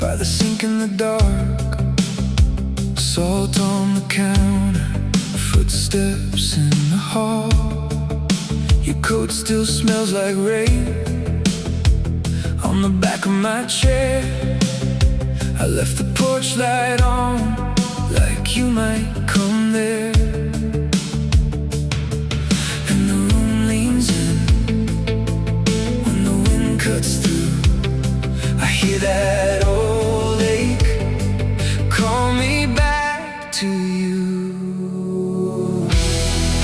by the sink in the dark, salt on the counter, footsteps in the hall. Your coat still smells like rain on the back of my chair. I left the porch light on, like you might come there. And the room leans in when the wind cuts through. I hear that old ache call me back to you.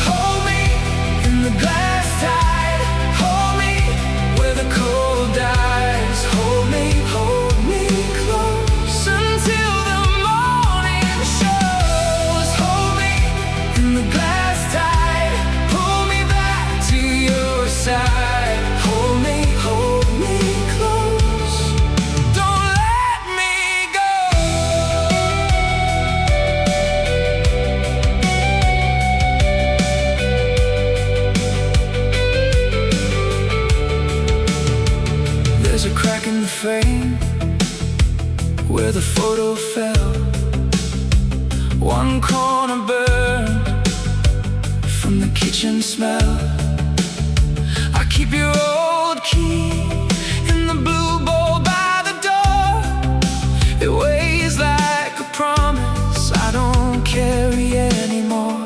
Hold me in the glass tide, hold me where the cold dies. Hold me close until the morning shows. Hold me in the glass tide, pull me back to your side. Hold me close, don't let me go. There's a crack in the frame where the photo fell. One corner burned from the kitchen smell. I keep your old key in the blue bowl by the door. It weighs like a promise I don't carry anymore.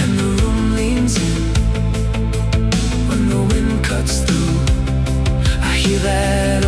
And the room leans in when the wind cuts through. I hear that